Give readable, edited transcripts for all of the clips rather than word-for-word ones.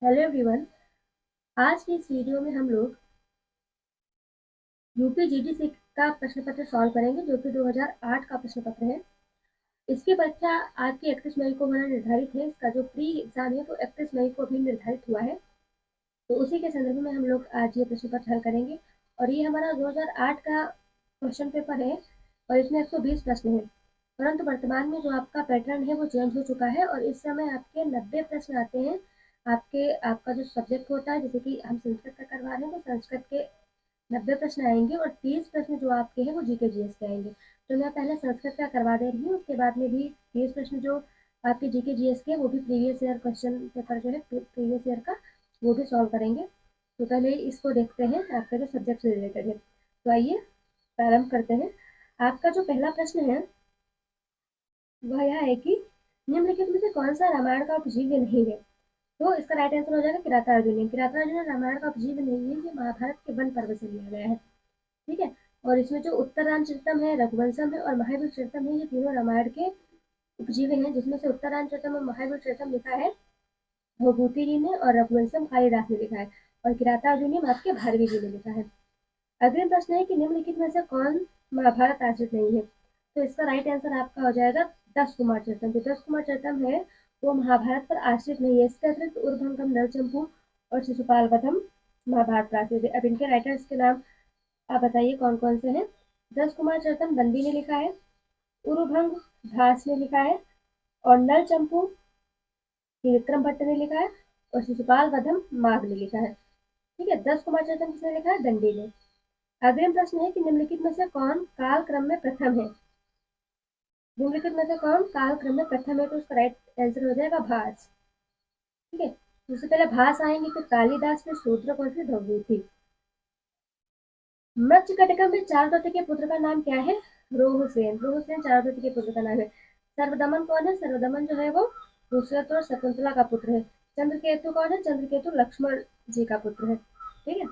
Hello everyone. आज की इस वीडियो में हम लोग यूपी जीडीसी का प्रश्न पत्र सॉल्व करेंगे जो कि 2008 का प्रश्न पत्र है। इसकी परीक्षा आपकी 31 मई को होना निर्धारित है। इसका जो प्री एग्जाम है वो 31 मई को भी निर्धारित हुआ है। तो उसी के संदर्भ में हम लोग आज ये प्रश्न पत्र हल करेंगे और ये हमारा 2008 का क्वेश्चन पेपर है और इसमें 120 प्रश्न है। परंतु वर्तमान में जो आपका पैटर्न है वो चेंज हो चुका है और इस समय आपके 90 प्रश्न आते हैं। आपका जो सब्जेक्ट होता है, जैसे कि हम संस्कृत का करवा रहे हैं तो संस्कृत के 90 प्रश्न आएंगे और 30 प्रश्न जो आपके हैं वो जीके जीएस के आएंगे। तो मैं पहले संस्कृत का करवा दे रही हूँ, उसके बाद में भी 30 प्रश्न जो आपके जीके जीएस के वो भी प्रीवियस ईयर क्वेश्चन पेपर जो है प्रीवियस ईयर का वो भी सॉल्व करेंगे। तो पहले इसको देखते हैं आपका जो सब्जेक्ट से रिलेटेड है। तो आइए प्रारंभ करते हैं। आपका जो पहला प्रश्न है वह यह है कि निम्नलिखित में से कौन सा रामायण का उपजीव्य नहीं है। तो इसका राइट आंसर हो जाएगा किरातार्जुनीय। किरातार्जुनीय रामायण का उपजीव्य नहीं है, ये महाभारत के वन पर्व से लिया गया है। ठीक है। और इसमें जो उत्तर रामचरितम है, रघुवंशम है और महावीर चरितम है, ये तीनों रामायण के उपजीव्य हैं, जिसमें से उत्तर रामचरितम और महावीर चरितम लिखा है भूभूति जी ने और रघुवंशम कालिदास ने लिखा है और किरातार्जुनीय आपके भारवी जी ने लिखा है। अगला प्रश्न है कि निम्नलिखित में से कौन महाभारत आश्रित नहीं है। तो इसका राइट आंसर आपका हो जाएगा दस कुमार चरितम। जो दस कुमार चरितम है वो महाभारत पर आश्रित नहीं है। इसके अतिरिक्त उर्भंगम, नलचंपू और शिशुपाल वधम महाभारत पर आश्रित है। अब इनके राइटर्स के नाम आप बताइए कौन कौन से हैं। दस कुमार चरितम दंडी ने लिखा है, उरुभंग भास ने लिखा है और नलचंपू विक्रम भट्ट ने लिखा है और शिशुपाल वधम माघ ने लिखा है। ठीक है। दस कुमार चरितम किसने लिखा है? दंडी ने। अगला प्रश्न है कि निम्नलिखित में से कौन काल क्रम में प्रथम है। निम्नलिखित में से कौन काल क्रम में प्रथम है। तो उसका राइट आंसर हो जाएगा भास। ठीक है। सबसे पहले भास आएंगे, फिर कालिदास, फिर शूद्रक और फिर भवभूति। मत्स्यकटिकम में चारुदत्त के पुत्र का नाम क्या है? रोहुसेन। रोहुसेन चारुदत्त के पुत्र का नाम है। सर्वदमन कौन है? सर्वदमन जो है वो दुष्यंत और शकुंतला का पुत्र है। चंद्रकेतु कौन है? चंद्रकेतु लक्ष्मण जी का पुत्र है। ठीक है।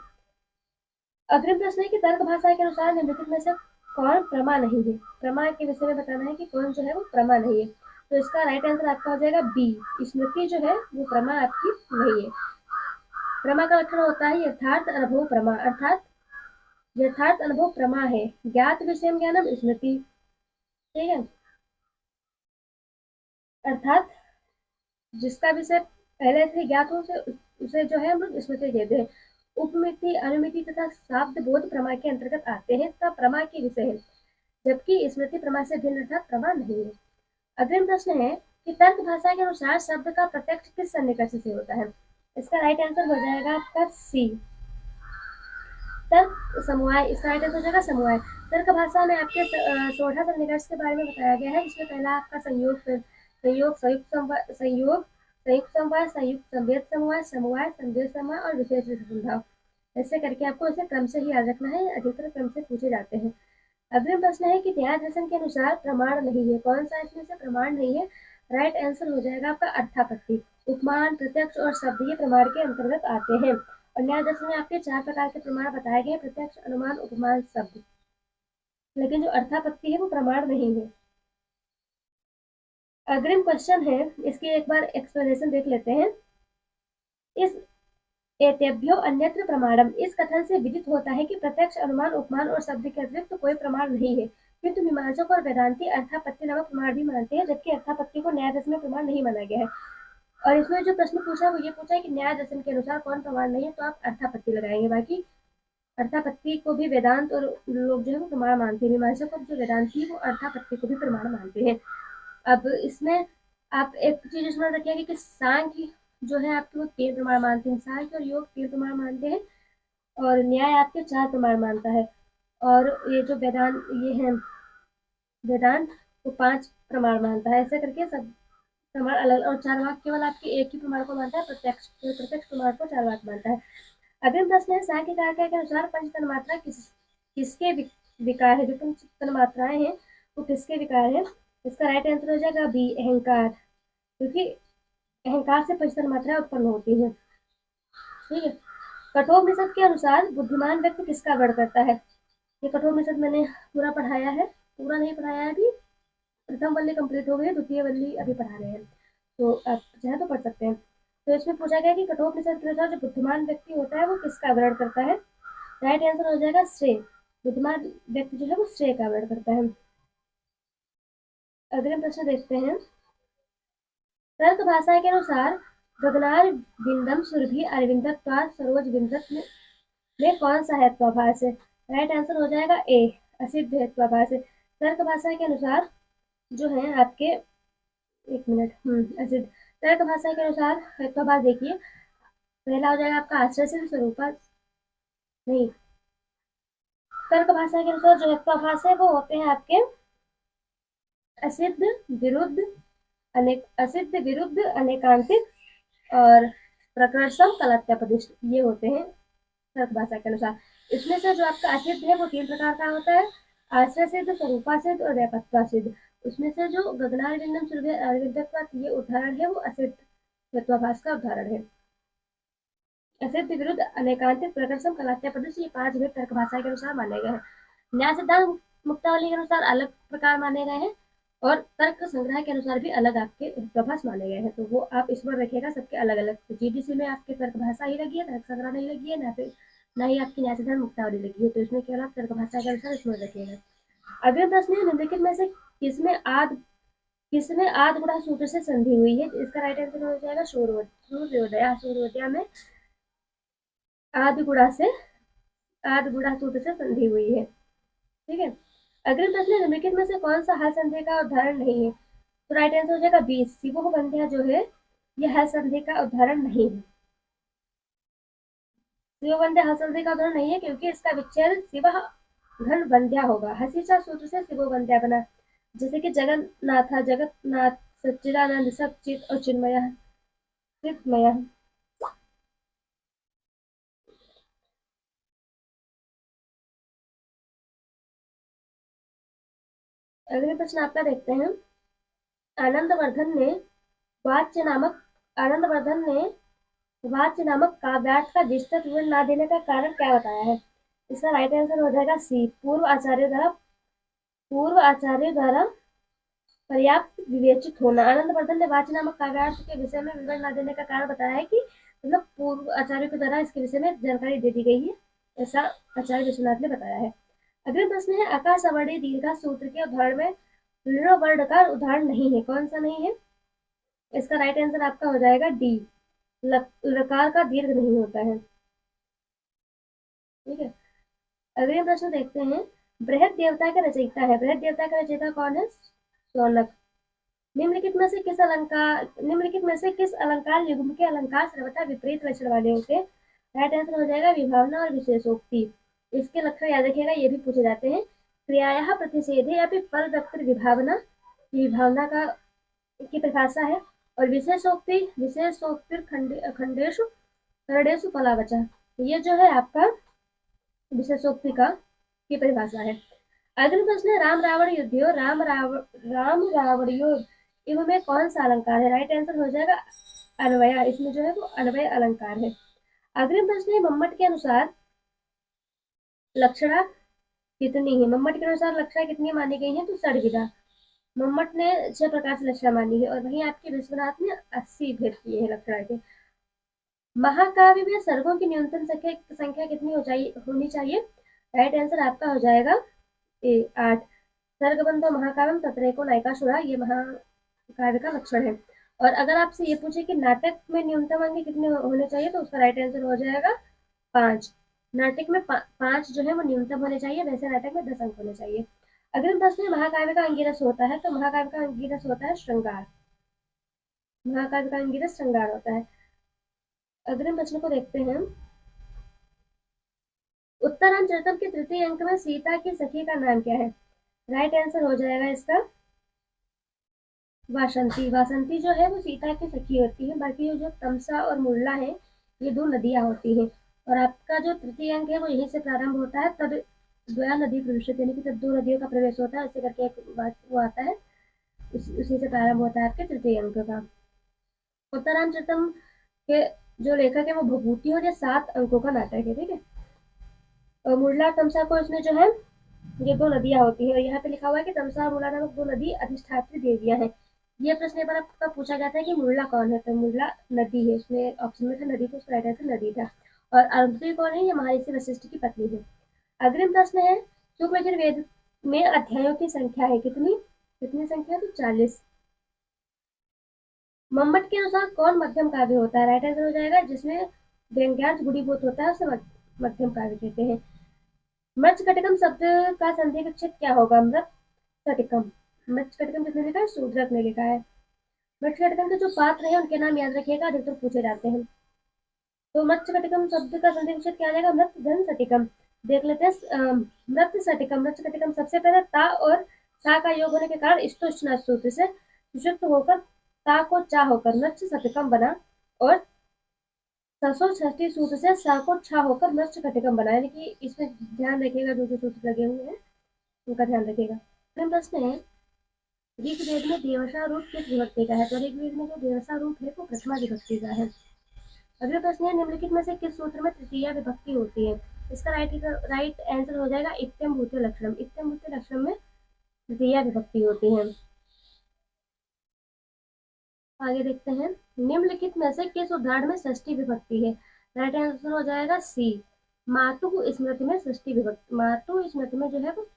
अग्रिम प्रश्न है कि तर्क भाषा के अनुसार निम्नलिखित में से कौन प्रमा नहीं है। प्रमा के विषय में बताना है कि कौन जो है वो प्रमा नहीं है। तो इसका राइट आंसर आपका हो जाएगा बी। स्मृति जो है वो प्रमा आपकी नहीं है। प्रमा का लक्षण होता है यथार्थ अनुभव प्रमा, अर्थात यथार्थ अनुभव प्रमा है। ज्ञात विषय ज्ञानम स्मृति। ठीक है। अर्थात जिसका विषय पहले से ज्ञात हो उसे जो है हम लोग स्मृति देते हैं। उपमिति, अनुमिति तथा शाब्द बोध प्रमा के अंतर्गत आते हैं, इसका प्रमा के विषय है, जबकि स्मृति प्रमा से भिन्न अर्थात प्रमा नहीं है। अगला प्रश्न है कि तर्क भाषा के अनुसार शब्द का प्रत्यक्ष किस सन्निकर्ष से होता है। इसका राइट आंसर हो जाएगा आपका सी, तर्क समवाय। इसका राइट आंसर हो जाएगा समवाय। तर्क भाषा में आपके 16 सन्निकर्ष के बारे में बताया गया है, जिसमें पहला आपका संयोग, संयोग, संयुक्त संवाय, संयोग, संयुक्त संवाय, संयुक्त संवेद समवाय, समवाय, संवेद समवाय और विशेष संभाव। ऐसे करके आपको इसे क्रम से ही याद रखना है, अधिकतर क्रम से पूछे जाते हैं। अगला प्रश्न है कि न्याय दर्शन के अनुसार प्रमाण नहीं है। कौन सा इसमें से प्रमाण नहीं है? राइट आंसर हो जाएगा आपका अर्थापत्ति। उपमान, प्रत्यक्ष और शब्द ये प्रमाण के अंतर्गत आते हैं। और न्याय दर्शन में आपके 4 प्रकार के प्रमाण बताए गए, प्रत्यक्ष, अनुमान, उपमान, शब्द। लेकिन जो अर्थापत्ति है वो प्रमाण नहीं है। अग्रिम क्वेश्चन है, इसकी एक बार एक्सप्लेनेशन देख लेते हैं। इस एतेभ्यो अन्यत्र प्रमाणम, इस कथन से विदित होता है कि प्रत्यक्ष, अनुमान, उपमान और शब्द के अतिरिक्त तो कोई प्रमाण नहीं है, किंतु मीमांसक और वेदांती अर्थापत्ति नामक प्रमाण भी मानते हैं, जबकि अर्थापत्ति को न्याय दर्शन में प्रमाण नहीं माना गया है। और इसमें जो प्रश्न पूछा वो ये पूछा है कि न्याय दर्शन के अनुसार कौन प्रमाण नहीं है, तो आप अर्थापत्ति लगाएंगे। बाकी अर्थापत्ति को भी वेदांत और लोग जो है वो प्रमाण मानते हैं। मीमांसक और जो वेदांती है वो अर्थापत्ति को भी प्रमाण मानते हैं। अब इसमें आप एक चीज समझ रखिएगा कि सांख्य जो है आपके वो 3 प्रमाण मानते हैं, सांख्य और योग 3 प्रमाण मानते हैं और न्याय आपके 4 प्रमाण मानता है। और ये जो वेदांत ये है वेदांत वो 5 प्रमाण मानता है। ऐसे करके सब प्रमाण अलग, और चारवाक केवल आपके एक ही प्रमाण को मानता है, प्रत्यक्ष प्रत्यक्ष प्रमाण को चारवाक मानता है। अगला प्रश्न है सांख्यकार के अनुसार पंच तन्मात्रा किसके विकार है। जो पंच तन्मात्राएं हैं वो किसके विकार है। इसका राइट आंसर हो जाएगा बी, अहंकार, क्योंकि अहंकार से पंच तन्मात्राएं उत्पन्न होती है। ठीक है। कठोपनिषद के अनुसार बुद्धिमान व्यक्ति किसका वर्ण करता है। ये कठोपनिषद मैंने पूरा पढ़ाया है, पूरा नहीं पढ़ाया है अभी, प्रथम वल्ली कंप्लीट हो गई है, द्वितीय वल्ली अभी पढ़ा रहे हैं, तो आप चाहे तो पढ़ सकते हैं। तो इसमें पूछा गया कि कठोपनिषद के अनुसार जो बुद्धिमान व्यक्ति होता है वो किसका आवरण करता है। राइट आंसर हो जाएगा श्रेय। बुद्धिमान व्यक्ति जो है वो श्रेय का आवरण करता है। अगले प्रश्न देखते हैं। तर्क भाषा के अनुसार गगनार विंदम सुरभि अरविंदत्वात् सरोज विंदत में कौन सा हेत्वाभास है। राइट आंसर हो जाएगा ए, असिद्ध हेत्वाभास है। तर्क भाषा के अनुसार जो है आपके, एक मिनट, असिद्ध। तर्क भाषा के अनुसार हेत्वाभास देखिए, पहला हो जाएगा आपका आश्रय सिद्ध स्वरूपा, नहीं, तर्क भाषा के अनुसार जो हेत्वाभास है वो होते हैं आपके असिद्ध विरुद्ध असिद्ध विरुद्ध अनेकांतिक और प्रकर्षम कलत्यापदिष्ट, ये होते हैं तर्क भाषा के अनुसार। इसमें से जो आपका असिद्ध है वो 3 प्रकार का होता है, आश्रय सिद्ध, स्वरूपा सिद्ध और व्यापकता सिद्ध। उसमें से जो गगनार विंदम सुरभि ये उदाहरण है वो असिद्ध हेत्वाभास का उदाहरण है। असिद्ध विरुद्ध अनेकांतिक प्रकर्षम कलात्यापदिष्ट, ये 5 भेद तर्क भाषा के अनुसार माने गए हैं। न्याय सिद्धांत मुक्तावली के अनुसार अलग प्रकार माने गए हैं और तर्क संग्रह के अनुसार भी अलग आपके हेत्वाभास माने गए हैं। तो वो आप इस बार रखिएगा सबके अलग अलग। तो जीडीसी में आपके तर्क भाषा ही लगी है, तर्क संग्रह नहीं लगी है, ना ही आपकी न्याय सिद्धांत मुक्तावली लगी है। तो इसमें केवल आप तर्क भाषा के अनुसार इसमें रखिएगा। अगला प्रश्न है, निम्नलिखित में से किसमें आद गुणा सूत्र से संधि हुई है। इसका राइट आंसर हो जाएगा सूर्योदय। सूर्योदय में आद गुणा सूत्र से संधि हुई है। ठीक है। अगले प्रश्न, निम्नलिखित में से कौन सा हल संधि का उदाहरण नहीं है। तो राइट आंसर हो जाएगा बी, शिवो बंध्या जो है यह हल संधि का उदाहरण नहीं है। शिव बंध्या हल संधि का उदाहरण नहीं है क्योंकि इसका विच्छेद शिव घन बंध्या होगा। हसीचा सूत्र से शिवो बंध्या बना, जैसे कि जगन्नाथ सच्चिदानंद सचित और चिन्मय चितमय। अगले प्रश्न आपका देखते हैं। आनंदवर्धन ने वाच्य नामक काव्यार्थ का विस्तृत विवरण न देने का कारण क्या बताया है। इसका राइट आंसर हो जाएगा सी, पूर्व आचार्य द्वारा पर्याप्त विवेचित होना। आनंदवर्धन ने वाच्य नामक काव्यार्थ के विषय में विवरण न देने का कारण बताया है कि मतलब पूर्व आचार्य के द्वारा इसके विषय में जानकारी दे दी गई है, ऐसा आचार्य विश्वनाथ ने बताया है। अगला प्रश्न है, आकाश अवर्णी दीर्घा सूत्र के उदाहरण में ऋण वर्ण का उदाहरण नहीं है। कौन सा नहीं है। इसका राइट आंसर आपका हो जाएगा डी, लकार का दीर्घ नहीं होता है। ठीक है। अगले प्रश्न देखते हैं। बृहद देवता का रचयिता है। बृहद देवता का रचयिता कौन है। शौनक। निम्नलिखित में से किस अलंकार युग्म के अलंकार सर्वथा विपरीत लक्षण वाले होते हैं। राइट आंसर हो जाएगा विभावना और विशेषोक्ति। इसके लक्षण याद रखिएगा, ये भी पूछे जाते हैं। क्रियाया प्रतिषेधे या फिर फल विभावना का की परिभाषा है। और विशेषोक्ति खंडेशु करडेशु फलावचा, ये जो है आपका विशेषोक्ति का की परिभाषा है। अगला प्रश्न है, राम रावण युद्ध इनमें कौन सा अलंकार है। राइट आंसर हो जाएगा अन्वया, इसमें जो है वो अन्वय अलंकार है। अगला प्रश्न है, मम्मट के अनुसार लक्षणा कितनी है। मम्मट के अनुसार लक्षणा कितनी मानी गई है। तो षड्विधा। मम्मट ने 6 प्रकार से लक्षणा मानी है और वहीं आपके विश्वनाथ ने 80 भेद किए हैं लक्षणा के। महाकाव्य में सर्गों की न्यूनतम संख्या कितनी होनी चाहिए। राइट आंसर आपका हो जाएगा 8। सर्गबंधो महाकाव्यम तत्रैको नायिकासुरा, ये महाकाव्य का लक्षण है। और अगर आपसे ये पूछे कि नाटक में न्यूनतम अंक कितने होने चाहिए, तो उसका राइट आंसर हो जाएगा 5। नाटक में 5 जो है वो न्यूनतम होने चाहिए, वैसे नाटक में 10 अंक होने चाहिए। अगला प्रश्न, महाकाव्य का अंगिरस होता है। तो महाकाव्य का अंगिरस होता है श्रृंगार। महाकाव्य का अंगिरस श्रृंगार होता है। अगले प्रश्न को देखते हैं। उत्तरांचलतम के तृतीय अंक में सीता की सखी का नाम क्या है। राइट आंसर हो जाएगा इसका वासंती। वासंती जो है वो सीता की सखी होती है। बाकी जो तमसा और मुरला है ये 2 नदियां होती हैं। और आपका जो तृतीय अंक है वो यहीं से प्रारंभ होता है, तब द्वया नदी प्रवेश, यानी कि तब 2 नदियों का प्रवेश होता है, ऐसे करके एक बात वो आता है, उसी से प्रारंभ होता है आपके तृतीय अंक का। उत्तरांचलतम के जो लेखक है वो भभूति और ये 7 अंकों का नाटक है। ठीक है। और मुरला तमसा को इसमें जो है ये 2 नदियां होती है और यहाँ पे लिखा हुआ है कि तमसा और मुरला नामक 2 नदी अधिष्ठात्री देवियां हैं। ये प्रश्न एक बार आपका पूछा गया था कि मुल्ला कौन है, तो मुल्ला नदी है, इसमें ऑप्शन में था नदी, तो उसका राइट आंसर नदी था। और अरुंधति कौन है, ये महर्षि वशिष्ठ की पत्नी है। अग्रिम प्रश्न है, शुक्ल यजुर्वेद में अध्यायों की संख्या है कितनी, कितनी संख्या, तो 40। मंमट के अनुसार कौन मध्यम काव्य होता है, राइट आंसर हो जाएगा जिसमें व्यंग्यांश गुणीभूत होता है उसे मध्यम काव्य कहते हैं। मृच्छकटिकम शब्द का संधि विच्छेद क्या होगा, मृच्छकटिकम, मृच्छकटिकम किसने लिखा है, शूद्रक ने लिखा है। मृच्छकटिकम के जो पात्र हैं उनके नाम याद रखिएगा, अधिकतर पूछे जाते हैं। तो मृच्छकटिकम शब्द का संधि विच्छेद क्या आ जाएगा, मृत धन सटिकम। देख लेते हैं मृत सटिकम, मृच्छकटिकम सबसे पहले ता और सा का योग होने के कारण इष्टोष्ण सूत्र से सुषुप्त होकर ता को चा होकर मृच्छ सटिकम बना, और सरसों षष्ठी सूत्र से सा को छा होकर मृच्छकटिकम बना, यानी कि इसमें ध्यान रखिएगा जो जो सूत्र लगे हुए हैं उनका ध्यान रखिएगा। अगला प्रश्न है, ऋग्वेद में देवसा रूप किस विभक्ति का है, तो ऋग्वेद में जो देवसा रूप है वो प्रथमा विभक्ति का है। अगला प्रश्न है, निम्नलिखित में से किस सूत्र में तृतीया विभक्ति होती है, इसका राइट आंसर हो जाएगा इत्यम भूत्य लक्षणम, इत्यम भूत्य लक्षणम में तृतीया विभक्ति होती है। आगे देखते हैं, निम्नलिखित में से किस उदाहरण में षष्ठी विभक्ति है, राइट आंसर हो जाएगा सी, मातु स्मृति में षष्ठी विभक्ति, मातु स्मृति में जो है वो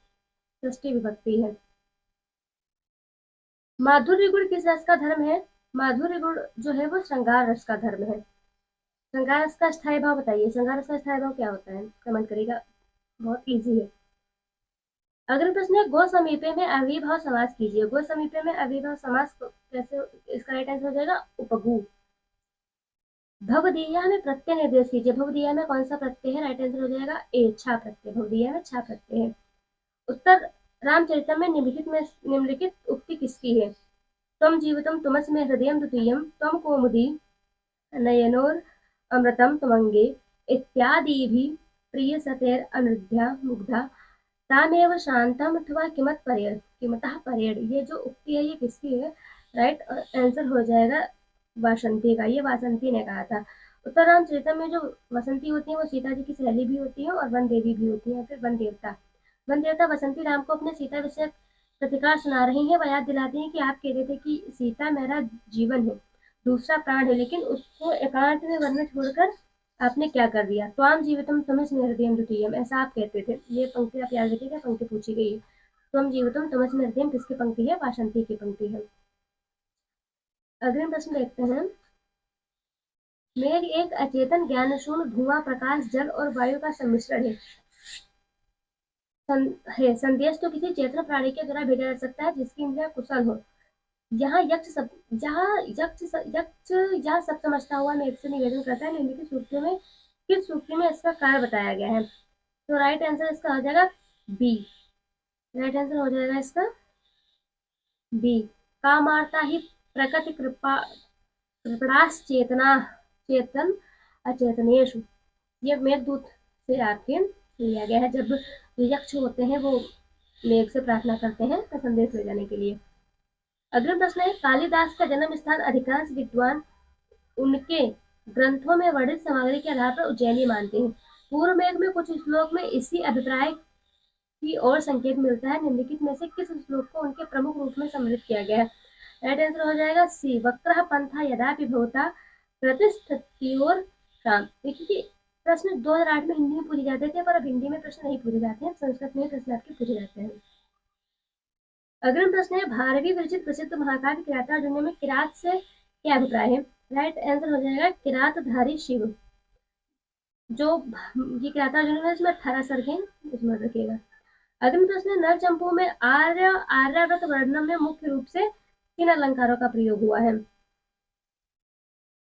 षष्ठी विभक्ति है। माधुर्य गुण किस रस का धर्म है, माधुर्य गुण जो है वो श्रृंगार रस का धर्म है। श्रृंगार रस का स्थायी भाव बताइए, श्रृंगार रस का स्थायी भाव क्या होता है, कमेंट करिएगा, बहुत इजी है। अगला प्रश्न है, गो समीपे में अव्ययभाव समास कीजिए, गो समीपे में अव्ययभाव समास कैसे, इसका राइट आंसर हो जाएगा उपगु। भवदीया में प्रत्यय निर्देश कीजिए, भवदीया में कौन सा प्रत्यय है, राइट आंसर हो जाएगा ए, छा प्रत्यय, भवदीया में छा प्रत्यय है। उत्तर, रामचरित में निम्नलिखित उक्ति किसकी है, तम जीवितम तुमस्मे हृदयम द्वितीयम तम कौमुदी नयनोर अमृतम तुमंगे इत्यादि भी प्रिय सतेर अनुद्या मुग्धा तामेव शांतम अथवा किमत परेड, किमतः परेड, ये जो उक्ति है ये किसकी है, राइट आंसर हो जाएगा वासंती का, ये वासंती ने कहा था। उत्तर रामचरितम में जो वसंती होती है वो सीता जी की सहेली भी होती है और वन देवी भी होती है, फिर वन देवता, वन देवता वसंती राम को अपने सीता विषय प्रतिकार सुना रही है, वह याद दिलाती है कि आप कहते थे कि सीता मेरा जीवन है, दूसरा प्राण है, लेकिन उसको एकांत में वन में छोड़कर आपने क्या कर दिया, त्वाम जीवितम तमस्मि हृदयम द्वितीयम, ऐसा आप कहते थे। ये पंक्ति आप याद रखिएगा, पंक्ति पूछी गई है। त्वम जीवितम तमस्मि हृदयम किसकी पंक्ति है, वासंती की पंक्ति है। अगले प्रश्न देखते हैं, मेघ एक अचेतन ज्ञान शून्य धुआं प्रकाश जल और वायु का सम्मिश्रण है, संदेश तो किसी चेतन प्राणी के द्वारा भेजा जा सकता है जिसकी इंद्रिया कुशल हो। यहाँ यक्ष यह सब समझता हुआ मेघ से निवेदन करता है, निम्नलिखित सूक्तियों में किस सूक्ति में इसका कार्य बताया गया है, तो राइट आंसर इसका हो जाएगा बी, राइट आंसर हो जाएगा इसका बी, कामार्ता ही प्रकृति कृपा कृपणास चेतना चेतन अचेतनेशु, ये मेघदूत से आपके लिया गया है, जब यक्ष होते हैं वो मेघ से प्रार्थना करते हैं तो संदेश ले जाने के लिए। अगला प्रश्न है, कालिदास का जन्म स्थान अधिकांश विद्वान उनके ग्रंथों में वर्णित सामग्री के आधार पर उज्जैनी मानते हैं। पूर्व मेघ में कुछ श्लोक में इसी अभिप्राय की ओर संकेत मिलता है, निम्नलिखित में से किस श्लोक को उनके प्रमुख रूप में सम्मिलित किया गया है, राइट आंसर हो जाएगा सी, वक्रः पंथा यदा विभवता प्रतिष्ठित्योर शाम। देखिए प्रश्न 2008 में हिंदी में पूछे जाते थे, पर अब हिंदी में प्रश्न नहीं पूछे जाते हैं, संस्कृत में प्रश्न आपके पूछे जाते हैं। अगला प्रश्न है, भारतीय विरचित प्रसिद्ध महाकाव्य किरातार्जुनीय में किरात से क्या अभिप्राय है, राइट आंसर हो जाएगा किरातधारी शिव, जो ये किरातार्जुनीय में इसमें 18 सर्ग हैं, इसमें रखिएगा। अगला प्रश्न है, नर चंपू में आर्याव्रत वर्णन में मुख्य रूप से किन अलंकारों का प्रयोग हुआ है,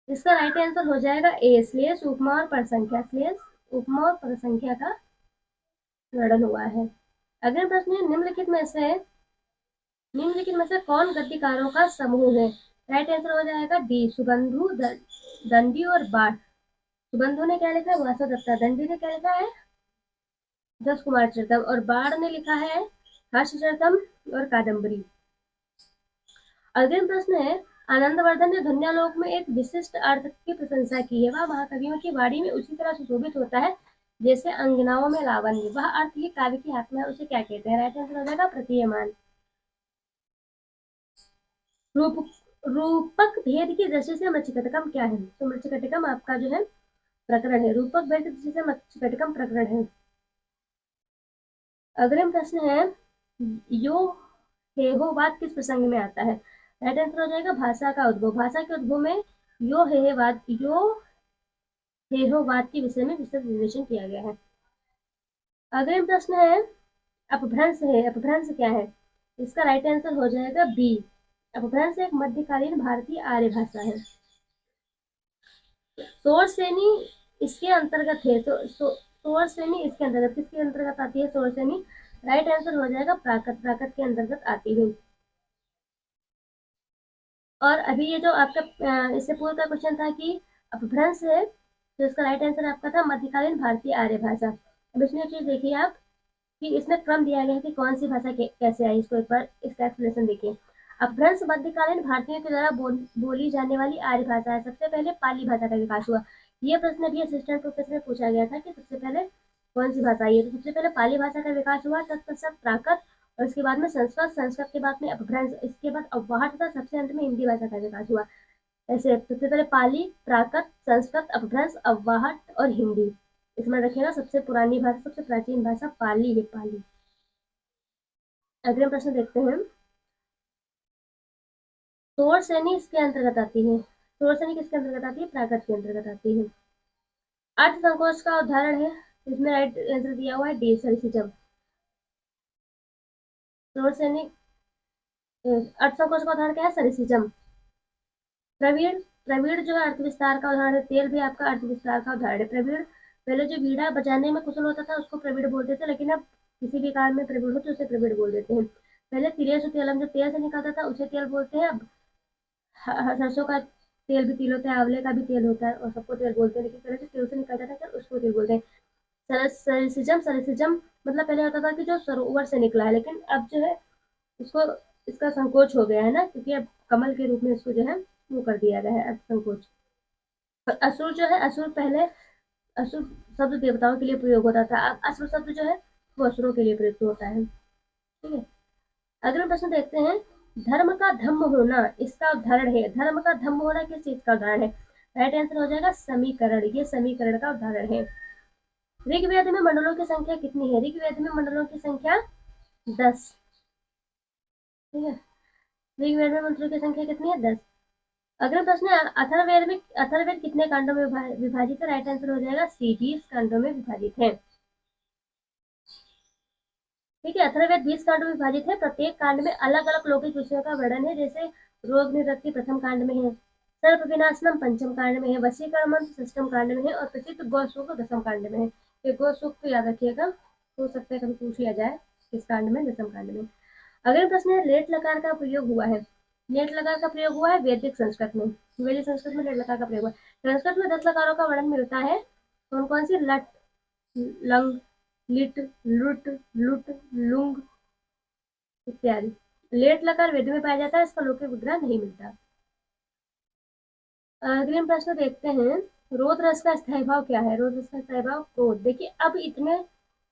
इसका राइट आंसर हो जाएगा ए, श्लेष उपमा और परसंख्या, श्लेष उपमा और परसंख्या का वर्णन हुआ है। अगला प्रश्न है, निम्नलिखित में से कौन गद्यकारों का समूह है, राइट आंसर हो जाएगा डी, सुबंधु दंडी और बाढ़। सुबंधु ने क्या लिखा है, वासुदत्ता, दंडी ने क्या लिखा है, दस कुमार चरितम, और बाढ़ ने लिखा है हर्षचरितम और कादम्बरी। अगला प्रश्न है, आनंदवर्धन ने ध्वन्यालोक में एक विशिष्ट अर्थ की प्रशंसा की है, वह महाकवियों की वाणी में उसी तरह सुशोभित होता है जैसे अंगनाओं में लावण्य, वह अर्थ ही काव्य की आत्मा है, उसे क्या कहते हैं, राइट आंसर हो जाएगा प्रतीयमान। रूप रूपक भेद की दृष्टि से मृच्छकटिकम क्या है? तो मृच्छकटिकम आपका जो है प्रकरण है, रूपक भेद की दृष्टि से मृच्छकटिकम प्रकरण है। अगला प्रश्न है, यो हेहोवाद किस प्रसंग में आता है? राइट आंसर हो जाएगा भाषा का उद्भव। भाषा के उद्भव में यो हेहोवाद के विषय में विस्तृत विश्लेषण किया गया है। अगला प्रश्न है, अपभ्रंश है। अपभ्रंश क्या है? इसका राइट आंसर हो जाएगा बी। अपभ्रंश एक मध्यकालीन भारतीय आर्य भाषा है। स्वर श्रेणी इसके अंतर्गत है। स्वर श्रेणी इसके अंतर्गत किसके अंतर्गत आती है? स्वर श्रेणी राइट आंसर हो जाएगा प्राकृत। प्राकृत के अंतर्गत आती है। और अभी ये जो आपका इससे पूर्व का क्वेश्चन था कि अपभ्रंश है, तो इसका राइट आंसर आपका था मध्यकालीन भारतीय आर्य भाषा। अब इसमें एक चीज देखिए आप कि इसमें क्रम दिया गया है कि कौन सी भाषा कैसे आई। इसको एक बार इसका एक्सप्लेनेशन देखिए। अपभ्रंश मध्यकालीन भारतीयों के द्वारा बोली जाने वाली आर्य भाषा है। सबसे पहले पाली भाषा का विकास हुआ। ये प्रश्न भी असिस्टेंट प्रोफेसर में पूछा गया था कि सबसे पहले कौन सी भाषा आई है। तो सबसे पहले पाली भाषा का विकास हुआ, तत्पश्चात प्राकृत, और इसके बाद में संस्कृत, संस्कृत के बाद में अपभ्रंश, इसके बाद अव्वाहट तथा सबसे अंत में हिंदी भाषा का विकास हुआ। ऐसे सबसे पहले पाली, प्राकृत, संस्कृत, अपभ्रंश, अव्वाहट और हिंदी। इसमें रखिएगा सबसे पुरानी भाषा, सबसे प्राचीन भाषा पाली है, पाली। अगले प्रश्न देखते हैं। स्वर श्रेणी इसके अंतर्गत आती है। स्वर श्रेणी किसके अंतर्गत आती है? प्राकृत के अंतर्गत आती है। अर्थ संकोच का उदाहरण है, इसमें राइट आंसर दिया हुआ है डी, सरसिजम। स्वर श्रेणी अर्थ संकोच का उदाहरण क्या है? सरसिजम। प्रवीण, प्रवीण जो है अर्थ विस्तार का उदाहरण है। तेल भी आपका अर्थ विस्तार का उदाहरण है। प्रवीण पहले जो वीणा बजाने में कुशल होता था उसको प्रवीण बोलते थे, लेकिन अब किसी भी कार्य में प्रवीण हो तो उसे प्रवीण बोल देते हैं। पहले तिरेसु तेलम जो तेल से निकलता था उसे तेल बोलते हैं। अब सरसों का तेल भी तेल होता है, आंवले का भी तेल होता है, और सबको तेल बोलते हैं, लेकिन पहले जो तेल से निकलता था तेल उसको तेल बोलते हैं। सरसिजम, सरसिजम मतलब पहले होता था कि जो सरोवर से निकला है, लेकिन अब जो है उसको इसका संकोच हो गया है ना, क्योंकि अब कमल के रूप में इसको जो है वो कर दिया गया है अब संकोच। और असुर जो है, असुर पहले असुर शब्द देवताओं के लिए प्रयोग होता था, अब असुर शब्द जो है वो असुरों के लिए प्रयुक्त होता है। ठीक है, अगला प्रश्न देखते हैं। धर्म का धम्म होना इसका उदाहरण है। धर्म का धम्म होना किस चीज का उदाहरण है? राइट आंसर हो जाएगा समीकरण। ये समीकरण का उदाहरण है। ऋग्वेद में मंडलों की संख्या कितनी है? ऋग्वेद में मंडलों की संख्या 10। ठीक है, ऋग्वेद में मंडलों की संख्या कितनी है? 10। अगला प्रश्न है, अथर्ववेद कितने कांडों में विभाजित है? राइट आंसर हो जाएगा सी, 20 कांडों में विभाजित है। ठीक है, अथर्ववेद 20 कांडों में विभाजित है। प्रत्येक कांड में अलग अलग लौकिक विषयों का वर्णन है, जैसे रोग निवृत्ति प्रथम कांड में है, सर्प विनाशनम पंचम कांड में है, वशीकरण मंत्र षष्ठम कांड में है, और प्रसिद्ध गौसूक्त दसम कांड में है। ये गौसूक्त याद रखिएगा, हो सकता है कभी पूछ लिया जाए किस कांड में? दसम कांड में। अगला प्रश्न है, लेट लकार का प्रयोग हुआ है। लेट लकार का प्रयोग हुआ है वैदिक संस्कृत में। वैदिक संस्कृत में लेट लकार का प्रयोग हुआ है। संस्कृत में 10 लकारों का वर्णन मिलता है। कौन कौन सी? लट, लंग, लिट, लुट, लुट, लुंग इत्यादि। लेट लकार वेद में पाया जाता है, इसका लौकिक विग्रह नहीं मिलता। अगले प्रश्न देखते हैं। रोध रस का स्थायी भाव क्या है? रोध रस का स्थायी भाव क्रोध। देखिए अब इतने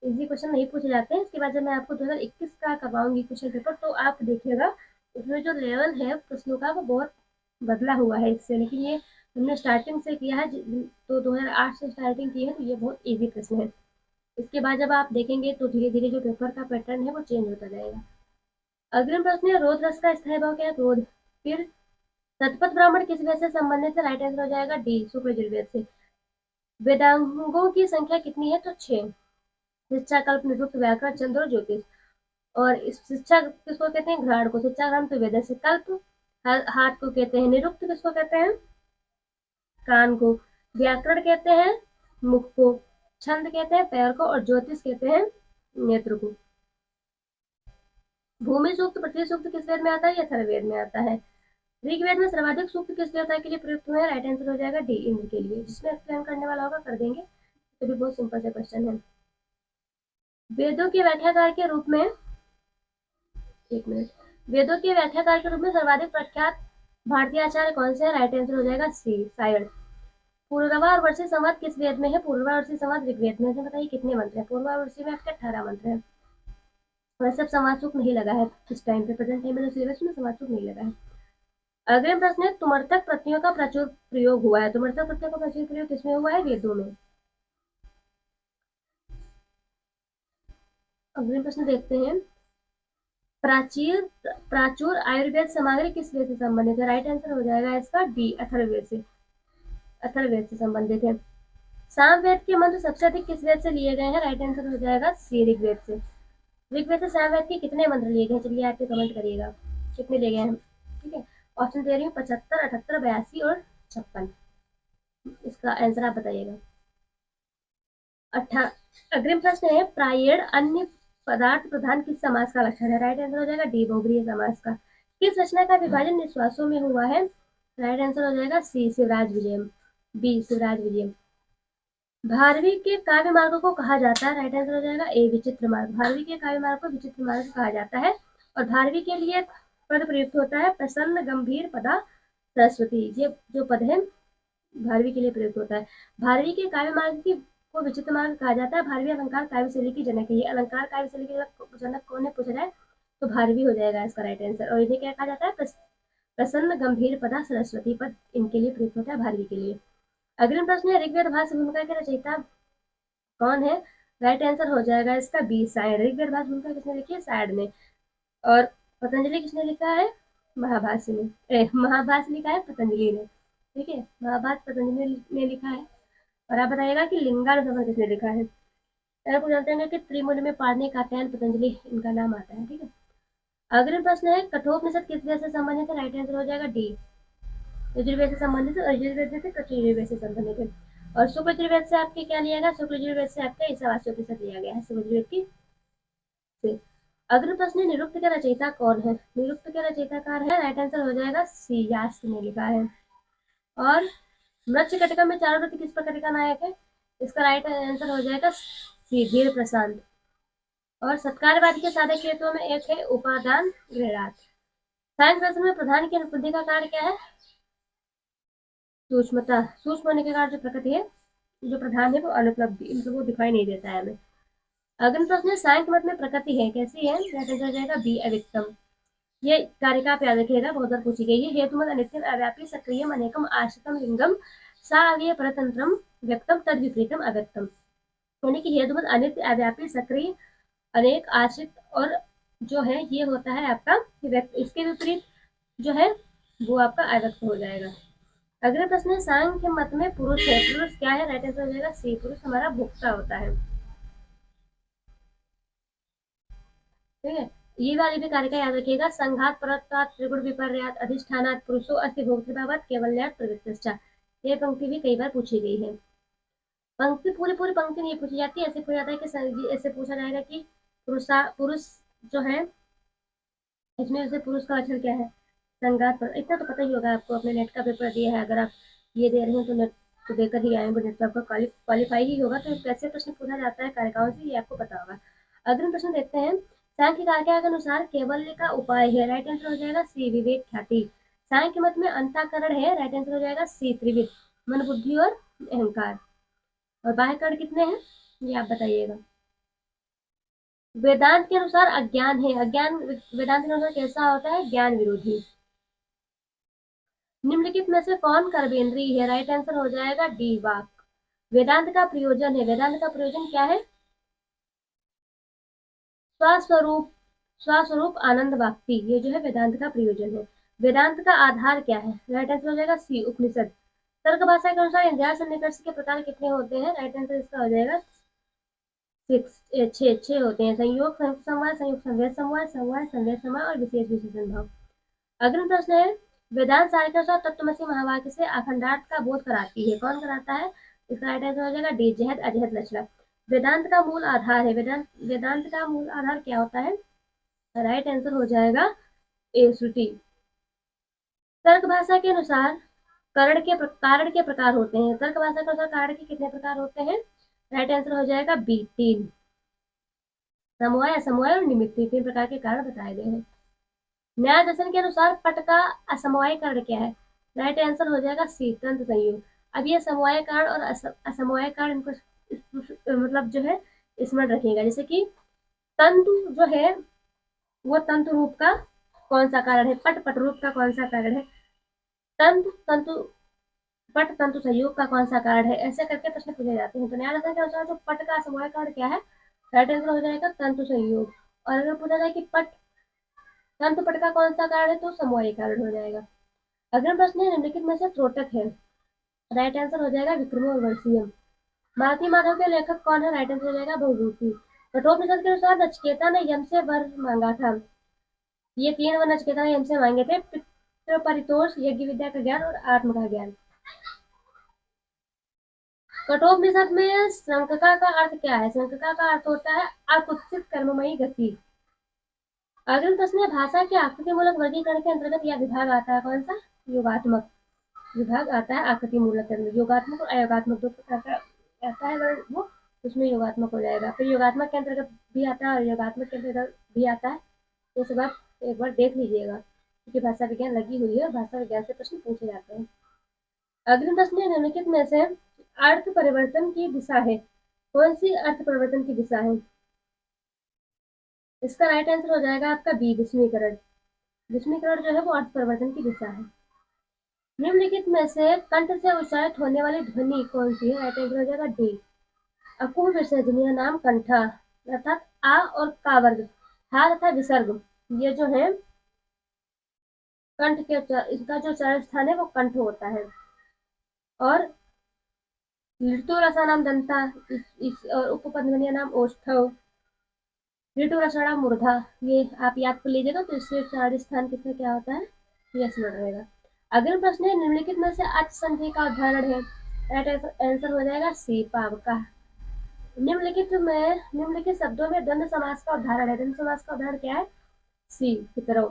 इजी क्वेश्चन नहीं पूछे जाते हैं। इसके बाद जब मैं आपको 2021 का करवाऊंगी क्वेश्चन पेपर, तो आप देखिएगा उसमें जो लेवल है प्रश्नों का वो बहुत बदला हुआ है इससे, लेकिन ये हमने स्टार्टिंग से किया है, तो 2008 से स्टार्टिंग की है, तो ये बहुत ईजी प्रश्न है। इसके बाद जब आप देखेंगे तो धीरे धीरे जो पेपर का पैटर्न है वो चेंज होता जाएगा। अगला प्रश्न है, रोध रस का स्थायी भाव क्या है? क्रोध। फिर शतपथ ब्राह्मण किस वेद से संबंधित है? राइट आंसर हो जाएगा डी, शुक्ल यजुर्वेद से। वेदांगों की संख्या कितनी है? तो 6। शिक्षा, कल्प, निरुक्त, व्याकरण, छंद और ज्योतिष। और इस शिक्षा किसको कहते हैं? घ्राण को। शिक्षा घ्राण तो वेद से। कल्प हाथ को कहते हैं। निरुक्त किसको कहते हैं? कान को। व्याकरण कहते हैं मुख को। छंद कहते हैं पैर को, और ज्योतिष कहते हैं नेत्र को। भूमि सूक्त, पृथ्वी सूक्त किस वेद में आता है? ये अथर्ववेद में आता है। ऋग्वेद में सर्वाधिक सूक्त किस देवता के लिए प्रयुक्त हुए हैं? राइट आंसर हो जाएगा डी, इंद्र के लिए। जिसमें एक्सप्लेन करने वाला होगा कर देंगे, तो भी बहुत सिंपल सा क्वेश्चन है। वेदों के व्याख्याकार के रूप में, एक मिनट, वेदों के व्याख्याकार के रूप में सर्वाधिक प्रख्यात भारतीय आचार्य कौन से है? राइट आंसर हो जाएगा सी, सायण। पूर्वावर्षी संवाद किस वेद में है? पूर्वावर्षी संवाद ऋग्वेद में है। बताइए कितने मंत्र है पूर्वावर्षी में? आपके 18 मंत्र है। वैसे अब समाज नहीं लगा है इस टाइम पे, प्रेजेंट टाइम में जो सिलेबस में समाज नहीं लगा है। अगले प्रश्न है, तुमर्थक प्रत्ययों का प्रचुर प्रयोग हुआ है। तुमर्थक प्रत्ययों का प्रचुर प्रयोग किसमें हुआ है? वेदों में। अगले प्रश्न देखते हैं, प्राचीर प्राचुर आयुर्वेद सामग्री किस वेद से संबंधित है? राइट आंसर हो जाएगा इसका डी, अथर्ववेद से। अथर्ववेद से संबंधित है। सामवेद के मंत्र सबसे अधिक किस वेद से लिए गए हैं? राइट आंसर हो जाएगा सी, ऋग्वेद से। ऋग्वेद से सामवेद के कितने मंत्र लिए गए? चलिए आप कमेंट करिएगा कितने लिए गए हैं। ठीक है, ऑप्शन दे रही हूँ, 75, 78, 82 और 56। इसका आंसर आप बताइएगा। अग्रिम प्रश्न है, प्रायण अन्य पदार्थ प्रधान किस समास का लक्षण है? राइट आंसर हो जाएगा डी, बहुब्रीहि समास का। किस रचना का विभाजन निश्वासों में हुआ है? राइट आंसर हो जाएगा सी, शिवराज विजयम। बी, शिवराज विजयम। भारवी के काव्य मार्ग को कहा जाता है? राइट आंसर हो जाएगा ए, विचित्र मार्ग। भारवी के काव्य मार्ग को विचित्र मार्ग कहा जाता है। और भारवी के लिए पद प्रयुक्त होता है, प्रसन्न गंभीर पदा सरस्वती। ये जो पद है भारवी के लिए प्रयुक्त होता है। भारवी के काव्य मार्ग की को विचित्र मार्ग कहा जाता है। भारवी अलंकार काव्य शैली की जनक है। ये अलंकार काव्य शैली के जनक कौन है पूछा जाए तो भारवी हो जाएगा इसका राइट आंसर। और इन्हें क्या कहा जाता है? प्रसन्न गंभीर पदा सरस्वती पद इनके लिए प्रयुक्त होता है, भारवी के लिए। अगला प्रश्न है, ऋग्वेद भाष्य भूमिका के रचयिता कौन है? राइट आंसर हो जाएगा इसका बी, सायण। ऋग्वेद भाष्य भूमिका किसने लिखी है? सायण ने। और पतंजलि किसने लिखा है? महाभाष्य ने। महाभाष्य लिखा है पतंजलि ने। ठीक है, महाभारत पतंजलि ने लिखा है। और आप बताइएगा कि लिंगानुशासन किसने लिखा है? आपको जानते हैं कि त्रिमूर्ति में पाणिनि, कात्यायन, पतंजलि इनका नाम आता है। ठीक है, अगला प्रश्न है, कठोपनिषद किस वेद से संबंधित है? राइट आंसर हो जाएगा डी, यजुर्वेद से संबंधित है। और यजुर्वेद से कठोपनिषद से संबंधित है। और शुक्ल यजुर्वेद से आपके क्या लिया गया? शुक्ल यजुर्वेद से आपका ईशावास्योपनिषद लिया गया है, शुक्ल यजुर्वेद की से। अगला प्रश्न है, निरुक्त के रचयिता कौन है? निरुक्त के रचयिताकार है, राइट आंसर हो जाएगा सी, यास्क ने लिखा है। और मृच्छकटिका में चारों व्रत किस प्रकार का नायक है? इसका राइट आंसर हो जाएगा सी, धीर प्रशांत। और सत्कारवाद के साधक हेतुओं में एक है उपादान गृहरात। साइंस दर्शन में प्रधान की अनुपलब्धि का कार्य क्या है? सूक्ष्मता। सूक्ष्म होने के कारण जो प्रकृति है, जो प्रधान है वो अनुपलब्धि, मतलब वो दिखाई नहीं देता है हमें। अगला प्रश्न है, सांख्य मत में प्रकृति है कैसी है? राइट आंसर हो जाएगा बी, अव्यक्तम। ये कारिका आप याद रखिएगा, बहुत बार पूछी गई है। हेतुमत अनित्यम अव्यापी सक्रियम अनेकम आश्रितम लिंगम साव्य परतंत्रम व्यक्तम तद विपरीतम अव्यक्तम। यानी कि हेतुमत अनित्य, अव्यापी, सक्रिय, अनेक, आश्रित और जो है ये होता है आपका व्यक्त। इसके विपरीत जो है वो आपका अव्यक्त हो जाएगा। अगला प्रश्न है, सांख्य मत में पुरुष है, पुरुष क्या है? राइट आंसर हो जाएगा सी, पुरुष हमारा भोक्ता होता है। ठीक है, ये वाली भी कारिका याद रखिएगा, संघात परत्वात् त्रिगुण विपर्यात् अधिष्ठानात् पुरुषो अस्ति भोक्तृभावात् केवल्यात् प्रवृत्तिश्च। ये पंक्ति भी कई बार पूछी गई है। पंक्ति पूरी पूरी पंक्ति नहीं पूछी जाती, ऐसे पूछा जाता है कि ऐसे पूछा जाएगा कि पुरुष जो है, इसमें से पुरुष का अक्षर क्या है? संघात पर, इतना तो पता ही होगा आपको, अपने नेट का पेपर दिया है। अगर आप ये दे रहे हैं तो नेट तो देकर ही आएंगे, नेट तो आपका क्वालिफाई ही होगा। तो कैसे प्रश्न पूछा जाता है कारिकाओं से, ये आपको पता होगा। अगला प्रश्न देखते हैं, सांख्य कारिका के अनुसार केवल्य का उपाय है। राइट आंसर हो जाएगा सी, विवेक ख्याति। सांख्य मत में अंतःकरण है, राइट आंसर हो जाएगा सी, त्रिविध, मन, बुद्धि और अहंकार। और बाह्यकरण कितने हैं ये आप बताइएगा। वेदांत के अनुसार अज्ञान है, अज्ञान वेदांत के अनुसार कैसा होता है? ज्ञान विरोधी। निम्नलिखित में से कौन कर्मेंद्रीय है? राइट आंसर हो जाएगा डी, वाक। वेदांत का प्रयोजन है, वेदांत का प्रयोजन क्या है? स्वस्वरूप, स्वस्वरूप आनंद वाक्ति, ये जो है वेदांत का प्रयोजन है। वेदांत का आधार क्या है? राइट आंसर हो जाएगा सी, उपनिषद। तर्क भाषा के अनुसार इंद्रिय सन्निकर्ष के प्रकार कितने होते हैं? राइट आंसर इसका हो जाएगा छह होते हैं। संयोग, संयुक्त समवाय, संयुक्त संवेद समवाय, समवाय, संवेद समवाय और विशेष विशेषण भाव। अगला प्रश्न है, वेदांत सार के अनुसार तत्वमसि महावाक्य से अखंडार्थ का बोध कराती है, कौन कराता है? इसका राइट आंसर हो जाएगा डी, जहद अजहद लचला। वेदांत का मूल आधार है, वेदांत का मूल आधार क्या होता है? राइट आंसर हो जाएगा ए, श्रुति। तर्क भाषा के अनुसार कारण के प्रकार होते हैं। तर्क भाषा के अनुसार कारण के कितने प्रकार होते हैं? राइट आंसर हो जाएगा बी, 3। समवाय, असमवाय और निमित्त, 3 प्रकार के कारण बताए गए हैं। न्याय दर्शन के अनुसार पट का असमवाय कारण क्या है? राइट आंसर हो जाएगा सी, तंत्र संयोग। अब ये समवाय कारण और असमवाय कारण इनको मतलब जो है स्मरण रखिएगा। जैसे कि तंतु जो है वो तंतु रूप का कौन सा कारण है? पट, पट रूप का कौन सा कारण है? तंतु तंतु पट तंतु संयोग का कौन सा कार्ड है, ऐसे करके प्रश्न पूछे जाते हैं। तो न्यायालय के अनुसार जो पट का समवाय कार्ड क्या है, राइट आंसर हो जाएगा तंतु संयोग। और अगर पूछा जाए कि पट तंतु पट का कौन सा कार्ड है, तो समवायी कार्ड हो जाएगा। अगला प्रश्न है, निम्नलिखित में से त्रोटक है, राइट आंसर हो जाएगा विक्रमो और वर्षीयम। भारती माधव के लेखक कौन है, राइट आंसर हो जाएगा भवभूति। कठोपनिषद के अनुसार नचिकेता ने यम से वर मांगा था। ये 3 वर नचिकेता ने यम से मांगे थे, पितृ परितोष, यज्ञ विद्या का ज्ञान और आत्म का ज्ञान। कठोपनिषद में संकका का अर्थ क्या है, संकका का अर्थ होता है अकुत्सित कर्ममयी गति। अगला प्रश्न है, भाषा के आकृति मूलक वर्गीकरण के अंतर्गत यह विभाग आता है कौन सा, योगात्मक विभाग आता है आकृति मूलक के अंदर। योगात्मक और अयोगात्मक दो प्रकार का आता है वर्ण, वो उसमें योगात्मक हो जाएगा। फिर योगात्मक के अंतर्गत भी आता है और योगात्मक के अंतर्गत भी आता है। ये सब आप एक बार देख लीजिएगा, क्योंकि भाषा विज्ञान लगी हुई है और भाषा विज्ञान से प्रश्न पूछे जाते हैं। अगला प्रश्न है, निम्नलिखित में से अर्थ परिवर्तन की दिशा है, कौन सी अर्थ परिवर्तन की दिशा है। इसका राइट आंसर हो जाएगा आपका बी, विस्मीकरण। विस्मीकरण जो है वो अर्थ परिवर्तन की दिशा है। निम्नलिखित में से कंठ से उच्चारित होने वाली ध्वनि कौन सी है, राइट आंसर हो जाएगा डी, अकुह विसर्जन। यह नाम कंठा अर्थात आ और का वर्ग, हा तथा विसर्ग, ये जो है कंठ के इसका जो उच्चारण स्थान है वो कंठ होता है। और ऋतु रसा नाम दंता, इस और उपपद ध्वनि नाम ओष्ठव, ऋतु रसड़ा मूर्धा, ये आप याद कर लीजिएगा। तो इससे उच्चारण स्थान किसका क्या होता है, यस रहेगा। अगला प्रश्न है, निम्नलिखित में से अच संधि का उदाहरण है, राइट आंसर हो जाएगा सी, पाव का। निम्नलिखित शब्दों में द्वंद्व समास का उदाहरण है, द्वंद्व समास का उदाहरण क्या है, सी, पितरौ।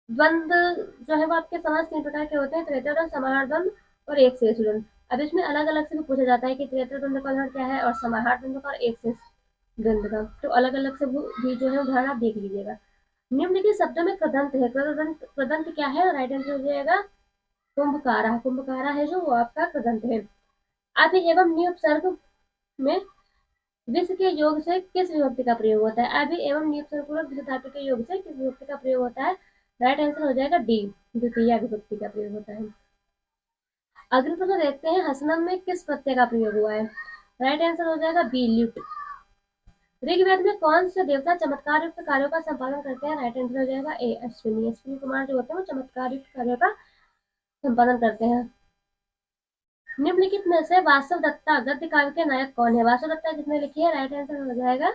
द्वंद्व जो है वो आपके समास 3 प्रकार के होते हैं, त्रेतया द्वंद्व, समाहार द्वंद्व और एक शेष द्वंद्व। अब इसमें अलग अलग से भी पूछा जाता है कि त्रेतया द्वंद्व का उदाहरण क्या है और समाहार द्वंद्व का और एक शेष द्वंद्व का, तो अलग अलग से भी जो है उदाहरण आप देख लीजिएगा। निम्नलिखित शब्दों में कृदंत है, कृदंत क्या है, राइट आंसर हो जाएगा कुंभकारा। कुंभकारा है जो वो आपका कृदंत है। अब एवं नी उपसर्ग में विष के योग से किस विभक्ति का प्रयोग होता है, अभी एवं नी उपसर्ग पूर्वक विष धातु के योग से किस विभक्ति का प्रयोग होता है, राइट आंसर हो जाएगा डी, द्वितीय विभक्ति का प्रयोग होता है। अगले प्रश्न देखते हैं, हसनम में किस प्रत्यय का प्रयोग हुआ है, राइट आंसर हो जाएगा बी, ल्युट। ऋग्वेद में कौन से देवता चमत्कार युक्त कार्यों का संपादन करते हैं, राइट आंसर हो जाएगा ए, अश्विनी। अश्विनी कुमार जो होते हैं वो चमत्कार युक्त कार्यों का संपादन करते हैं। निम्नलिखित में से वासव दत्ता गद्य काव्य के नायक कौन है, वासव दत्ता किसने लिखी है, राइट आंसर हो जाएगा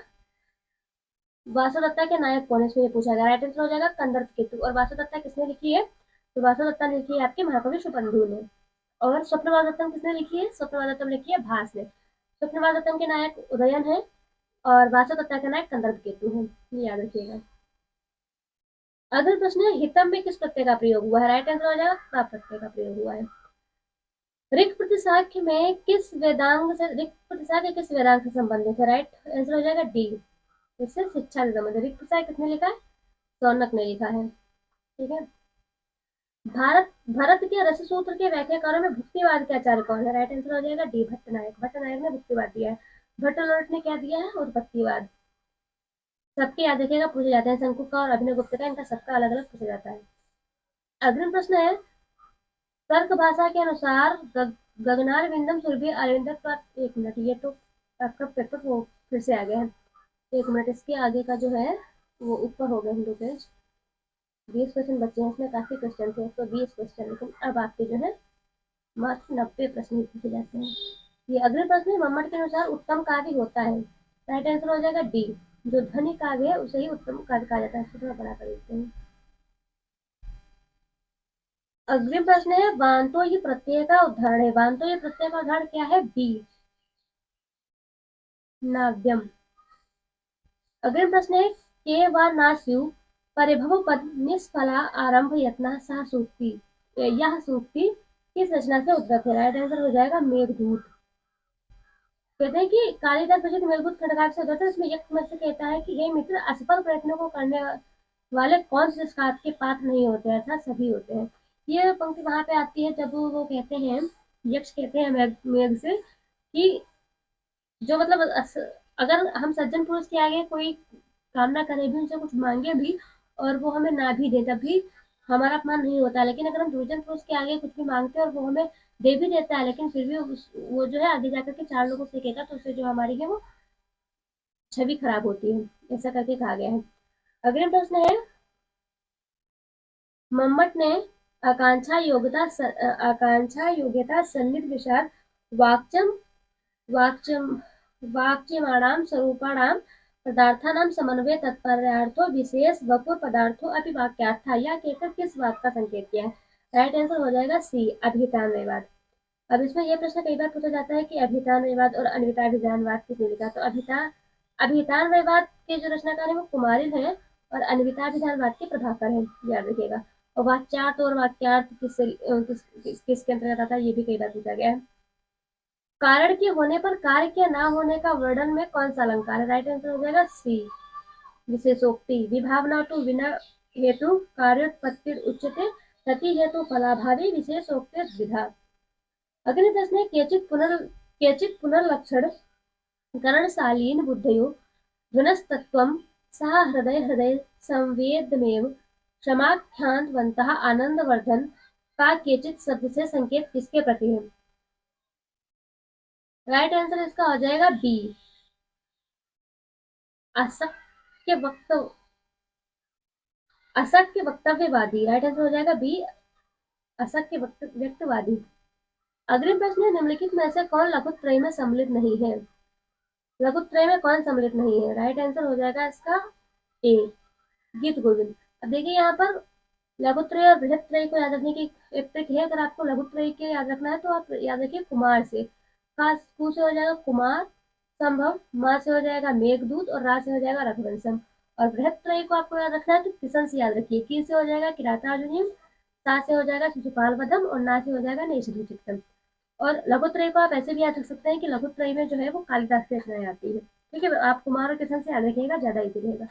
वासव दत्ता के नायक कौन है, इसमें ये पूछा गया, राइट आंसर हो जाएगा कंदर्प केतु। और वासव दत्ता किसने लिखी है, तो वासव दत्ता ने लिखी है आपके महाकवि सुपंधु ने। और स्वप्नवादत्तम किसने लिखी है, स्वप्नवादत्तम लिखी है भास ने। स्वप्नवादत्तम के नायक उदयन है और वासव दत्ता के नायक कंदर्प केतु है, ये याद रखिएगा। अगला प्रश्न है, हितम में किस प्रत्यय का प्रयोग हुआ है, राइट आंसर हो जाएगा का प्रत्यय का प्रयोग हुआ है। ऋक प्रतिशाख्य में किस वेदांग से ऋक प्रतिशाख्य किस वेदांग से संबंधित है, राइट आंसर हो जाएगा डी, इससे शिक्षा से संबंधित। ऋक प्रतिशाख्य किसने लिखा है, सौनक ने लिखा है, ठीक है। भरत के रस सूत्र के व्याख्याकारों में भुक्तिवाद के आचार्य कौन है, राइट आंसर हो जाएगा डी, भट्टनायक। भट्टनायक ने भुक्तिवाद दिया है, भट्टनायक ने क्या दिया है, उत्पत्तिवाद। सबके याद रखिएगा, पूछे जाते हैं, शंकु का और अभिनव गुप्त का, इनका सबका अलग अलग पूछा जाता है। अगला प्रश्न है, तर्क भाषा के अनुसार गगनार विंदम सुरभि अरिंदर का, एक मिनट, ये तो आपका पेपर वो फिर से आ गया है, एक मिनट, इसके आगे का जो है वो ऊपर हो गए हिंदू पेज। 20 क्वेश्चन बच्चे हैं, इसमें काफी क्वेश्चन थे, तो 20 क्वेश्चन, लेकिन अब आपके जो है मात्र 90 प्रश्न ही पूछे जाते हैं। ये अगले प्रश्न है, मम्मट के अनुसार उत्तम काव्य होता है, राइट आंसर हो जाएगा डी, जो ध्वनि काव्य है उसे ही उत्तम काव्य कहा जाता है। इसको थोड़ा बड़ा कर देते हैं। अग्रिम प्रश्न है, वांतो ये प्रत्यय का उदाहरण है, वांतो ये प्रत्यय का उदाहरण क्या है, बी, नाव्यम। अग्रिम प्रश्न है, के व नास्यु परिभव पद निष्फला आरंभ यत्न सा सूक्ति, यह सूक्ति किस रचना से उद्धृत है, राइट आंसर हो जाएगा मेघदूत। कहते हैं कि कालिदास रचित मेघदूत खंडकाव्य से उद्धृत है। इसमें यक्ष में से कहता है कि हे मित्र, असफल प्रयत्नों को करने वाले कौन से काव्य के पात्र नहीं होते, अर्थात सभी होते हैं। ये पंक्ति वहां पे आती है जब वो कहते हैं, यक्ष कहते हैं मेघ से कि जो मतलब अगर हम सज्जन पुरुष के आगे कोई कामना करें भी, उनसे कुछ मांगे भी और वो हमें ना भी दे, तब भी हमारा अपमान नहीं होता, लेकिन अगर हम दुर्जन पुरुष के आगे कुछ भी मांगते हैं और वो हमें दे भी देता है, लेकिन फिर भी वो जो है आगे जाकर के चार लोगों से कहेगा, तो उससे जो हमारी है वो छवि खराब होती है, ऐसा करके कहा गया है। अगला प्रश्न है, मम्मट ने आकांक्षा योग्यता सन्निध विचार वाक्यम वाक्यम वाक्यमाणां स्वरूपाणां पदार्थानां समन्वय तत्पर्यार्थो विशेष वपुर पदार्थो अपि वाक्यार्था, यह कहकर किस बात का संकेत किया है? राइट आंसर हो जाएगा सी, अभितान्वयवाद। अब इसमें यह प्रश्न कई बार पूछा जाता है कि अभितान्वयवाद और अन्विताभिधानवाद किसने लिखा? तो अभितान्वयवाद के जो रचनाकार है वो कुमारिल है, और अन्विताभिधानवाद के प्रभाकर है, याद रखिएगा। और वाच्यार्थ और वाक्यार्थ किसके अंतर्गत आता है, ये भी कई बार पूछा गया है। कारण के होने पर कार्य के ना होने का वर्णन में कौन सा अलंकार है? राइट आंसर हो जाएगा सी, विशेषोक्ति। विभावना तो बिना हेतु कार्योत्पत्ति उच्यते, सती हेतु फलाभावी विशेषोक्ति द्विधा। अगले प्रश्न है, केचित् पुनर्लक्षण करणशालीन बुद्धयो ध्वनस्तत्त्वं सह हृदय हृदय संवेदमेव क्षमाख्यातवन्तः आनंदवर्धन का केचित् शब्द से संकेत किसके प्रति है? राइट आंसर इसका हो जाएगा बी, असत्य वक्त असत्य वक्तव्यवादी। राइट आंसर हो जाएगा बी, असत्य व्यक्तवादी। अग्रिम प्रश्न है, निम्नलिखित में से कौन लघुत्रय में सम्मिलित नहीं है? लघुत्रय में कौन सम्मिलित नहीं है? राइट आंसर हो जाएगा इसका ए, गीत गोविंद। अब देखिए यहाँ पर लघुत्रय और बृहत्त्रय को याद रखने की एक ट्रिक है। अगर आपको लघुत्रय के याद रखना है तो आप याद रखिए कुमार से। कु से हो जाएगा कुमार संभव, माँ से हो जाएगा मेघदूत, और रा से हो जाएगा रघुवंशम। और बृहत्त्रय को आपको याद रखना है तो किशन से याद रखिए। की से हो जाएगा किरातार्जुनीय, सा से हो जाएगा शिशुपाल वधम, और ना से हो जाएगा नैषधीचित्तम। और लघुत्रय को आप ऐसे भी याद रख सकते हैं कि लघुत्रय में जो है वो कालिदास की रचनाएं आती है। ठीक है, आप कुमार और किशन से याद रखिएगा, ज्यादा इजी रहेगा।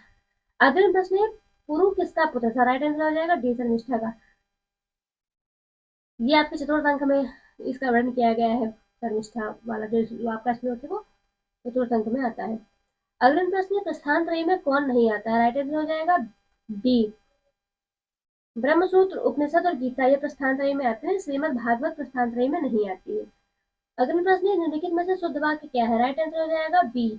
अगला प्रश्न है, पुरु किसका पुत्र था? राइट आंसर हो जाएगा डी, शर्मिष्ठा का। ये आपके चतुर्थ अंक में इसका वर्णन किया गया है, शर्मिष्ठा वाला जो आपका श्लोक है वो चतुर्थ अंक में आता है। अगला प्रश्न है, प्रस्थान त्रयी में कौन नहीं आता है? राइट आंसर हो जाएगा बी, ब्रह्मसूत्र, उपनिषद और गीता, ये प्रस्थान त्रयी में आते हैं। श्रीमद् भागवत प्रस्थान त्रयी में नहीं आती है। अगला प्रश्न है, निम्नलिखित में से शुद्ध वाक्य क्या है? राइट आंसर हो जाएगा बी,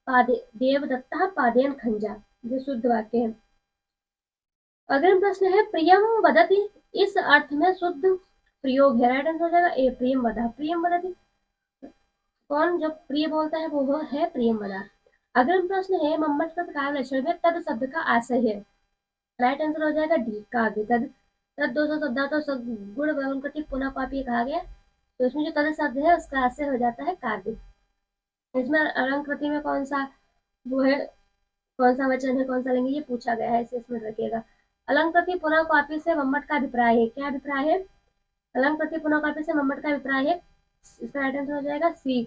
देवदत्ता पादेन खंजा, ये शुद्ध वाक्य है। अगला प्रश्न है, प्रियम वदति, इस अर्थ में शुद्ध प्रयोग है? राइट आंसर हो जाएगा ए, प्रियम वदा। प्रियम वदति, कौन जो प्रिय बोलता है वो है प्रियम वदा। अगला प्रश्न है, मम्मट का प्रकार लक्षण में तद शब्द का आशय है? राइट आंसर हो जाएगा डी, काव्य। तद तद 200 शब्दार्थों गुण वंकटि पुनः पापी कहा गया, तो इसमें जो तद शब्द है उसका आशय हो जाता है काव्य। इसमें अलंकृति में कौन सा वो है, कौन सा वचन है, कौन सा लेंगे, ये पूछा गया है, इसे इसमें रखिएगा। अलंकृति पुनः कापी से मम्मट का अभिप्राय है? क्या अभिप्राय है? अलंकृति पुनः कापी से मम्मट का अभिप्राय है, इसका राइट आंसर हो जाएगा सी,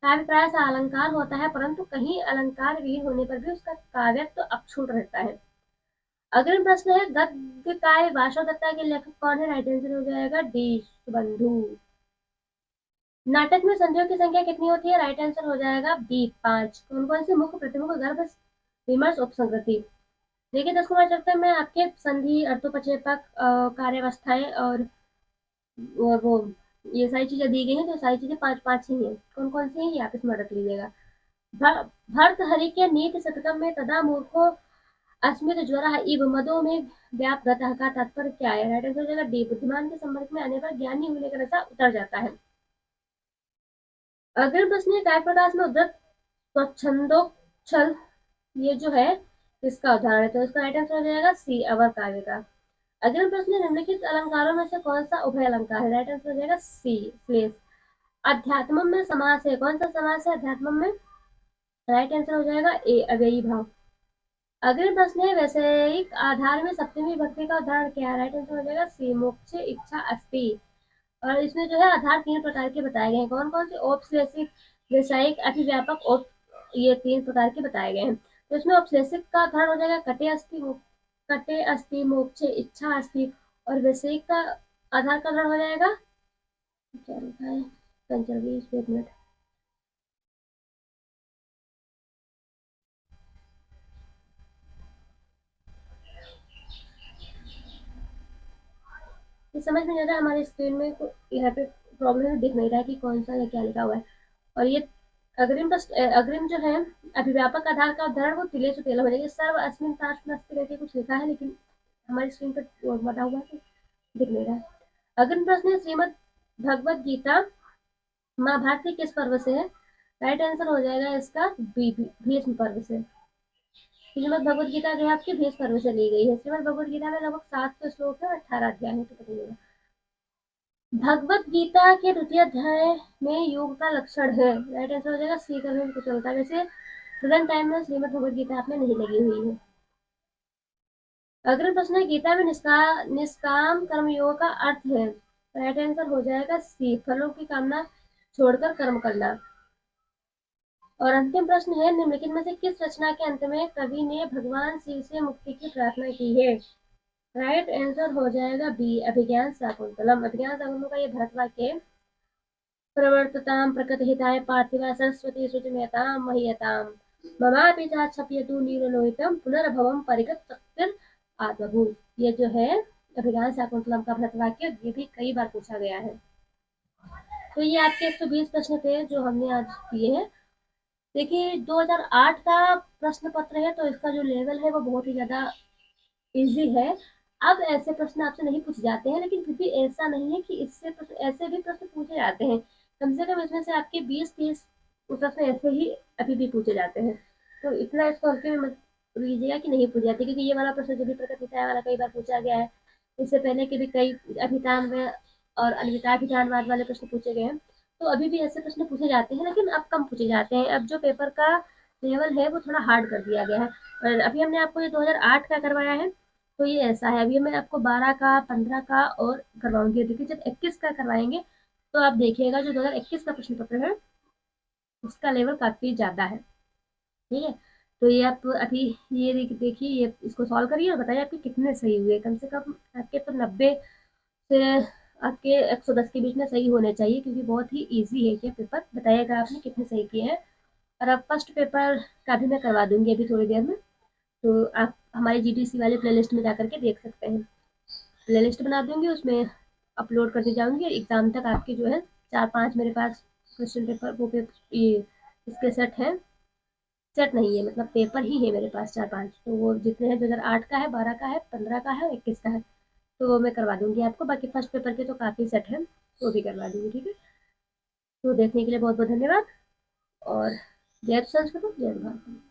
काव्य से अलंकार होता है, परंतु कहीं अलंकार विहीन होने पर भी उसका काव्यत्व अक्षुण्ण रहता है। अगला प्रश्न है, गद्य काय वासवदत्ता के लेखक कौन है? राइट आंसर हो जाएगा डी, सुबंधु। नाटक में संधियों की संख्या कितनी होती है? राइट आंसर हो जाएगा बी, 5। कौन कौन से मुख्य प्रतिमुख गर्भ विमर्श उपसंकृति? देखिए 10 कुमार चैप्टर में आपके संधि, अर्थोपक्षेपक, कार्यावस्थाएं और वो ये सारी चीजें दी गई हैं, तो सारी चीजें 5-5 ही हैं। कौन कौन सी हैं ये आप इसमें रख लीजिएगा। भर्तहरि के नीति शतकम में तदा मूर्खो अस्मित ज्वर इव मदो में व्यापगतः का तात्पर्य क्या है? राइट आंसर हो जाएगा डी, बुद्धिमान के संपर्क में आने पर ज्ञानी होने का नशा उतर जाता है। अगला प्रश्न है, काय प्रकाश में उद्धत स्वच्छंदोच्छल, ये जो है इसका उदाहरण है, तो इसका राइट आंसर हो जाएगा सी, अवर काव्य का। अगला प्रश्न है, निम्नलिखित अलंकारों में से कौन सा उभय अलंकार है? राइट आंसर हो जाएगा सी, श्लेष। अध्यात्म में समास है, कौन सा समास है अध्यात्म में? राइट आंसर हो जाएगा ए, अव्ययी भाव। अगला प्रश्न है, वैषयिक आधार में सप्तमी विभक्ति का उदाहरण क्या है? राइट आंसर हो जाएगा सी, मोक्ष इच्छा अस्ति। और इसमें जो है आधार 3 प्रकार के बताए गए हैं। कौन कौन से? औपश्लेषिक, वैषयिक, अतिव्यापक और ये 3 प्रकार के बताए गए हैं। तो इसमें औपश्लेषिक का उदाहरण हो जाएगा कटे अस्ति, मोक्ष इच्छा अस्ति। और वैषयिक का आधार का उदाहरण हो जाएगा, क्या लिखा है, एक मिनट, ये समझ में नहीं आ रहा, हमारे स्क्रीन में यहाँ पे प्रॉब्लम दिख नहीं रहा है कि कौन सा या क्या लिखा हुआ है। और ये अग्रिम जो है अभिव्यापक आधार का उदाहरण वो तिले से तेला हो जाएगा। सर्व अस्मिन ताश नस्ति करके कुछ लिखा है, लेकिन हमारी स्क्रीन पर बना हुआ है तो दिख नहीं रहा है। अग्रिम प्रश्न है, श्रीमद भगवत गीता महाभारत के किस पर्व से है? राइट आंसर हो जाएगा इसका बी, भीष्म पर्व से। श्रीमद भगवत गीता जो है आपकी भीष्म पर्व से ली गई है। श्रीमद भगवत गीता में लगभग 700 श्लोक है और 18 अध्याय है, तो पता ही होगा। भगवत गीता के द्वितीय अध्याय में योग का लक्षण है। राइट आंसर हो जाएगा सी करने को चलता है। वैसे प्रेजेंट टाइम में श्रीमद भगवत गीता आप में नहीं लगी हुई है। अगला प्रश्न है, गीता में निष्काम कर्मयोग का अर्थ है। राइट आंसर हो जाएगा सी, फलों की कामना छोड़कर कर्म करना। और अंतिम प्रश्न है, निम्नलिखित में से किस रचना के अंत में कवि ने भगवान शिव से मुक्ति की प्रार्थना की है? राइट आंसर हो जाएगा बी, अभिज्ञान शाकुंतलम। अभिज्ञान शाकुंतलम का ये भरत वाक्य है, प्रवर्ततां प्रकृतिहिताय पार्थिवा सरस्वती शुचिमेतां महीयतां ममापि चाक्षप्यतु नीरलोहितं पुनर्भवं परिगत शक्तिर आत्मभूत। ये जो है अभिज्ञान शाकुंतलम का भरत वाक्य, ये भी कई बार पूछा गया है। तो ये आपके 120 प्रश्न थे जो हमने आज किए हैं। देखिए 2008 का प्रश्न पत्र है, तो इसका जो लेवल है वो बहुत ही ज्यादा इजी है। अब ऐसे प्रश्न आपसे नहीं पूछे जाते हैं, लेकिन फिर भी ऐसा नहीं है कि इससे ऐसे भी प्रश्न पूछे जाते हैं। कम से कम इसमें से आपके 20-30 प्रश्न ऐसे ही अभी भी पूछे जाते हैं। तो इतना इसको हल्के में मत लीजिएगा कि नहीं पूछे जाते, क्योंकि ये वाला प्रश्न जो भी प्रकृति वाला कई बार पूछा गया है। इससे पहले के भी कई अभिधान और अन्विताभिधानवाद वाले प्रश्न पूछे गए हैं। तो अभी भी ऐसे प्रश्न पूछे जाते हैं, लेकिन अब कम पूछे जाते हैं। अब जो पेपर का लेवल है वो थोड़ा हार्ड कर दिया गया है। और अभी हमने आपको ये 2008 का करवाया है, तो ये ऐसा है। अभी मैं आपको 12 का, 15 का और करवाऊंगी। देखिए जब 21 का करवाएंगे तो आप देखिएगा जो 2021 का प्रश्न पत्र है उसका लेवल काफी ज्यादा है। ठीक है, तो ये आप अभी ये देखिए, ये इसको सॉल्व करिए और बताइए आपके कितने सही हुए। कम से कम आपके तो 90 से आपके 110 के बीच में सही होने चाहिए, क्योंकि बहुत ही ईजी है ये पेपर। बताइएगा आपने कितने सही किए हैं। और अब फर्स्ट पेपर का भी मैं करवा दूंगी अभी थोड़ी देर में, तो आप हमारे जीटीसी वाले प्लेलिस्ट में जाकर के देख सकते हैं। प्लेलिस्ट बना दूंगी, उसमें अपलोड करते जाऊंगी। एग्जाम तक आपके जो है 4-5 मेरे पास क्वेश्चन पेपर वो ये इसके सेट है, सेट नहीं है मतलब पेपर ही है मेरे पास 4-5। तो वो जितने हैं 2008 का है, 12 का है, 15 का है, 21 का है, तो वो मैं करवा दूंगी आपको। बाकी फर्स्ट पेपर के तो काफ़ी सेट है, वो भी करवा दूंगी। ठीक है, तो देखने के लिए बहुत बहुत धन्यवाद। और जय संस्कृत, जय भारत।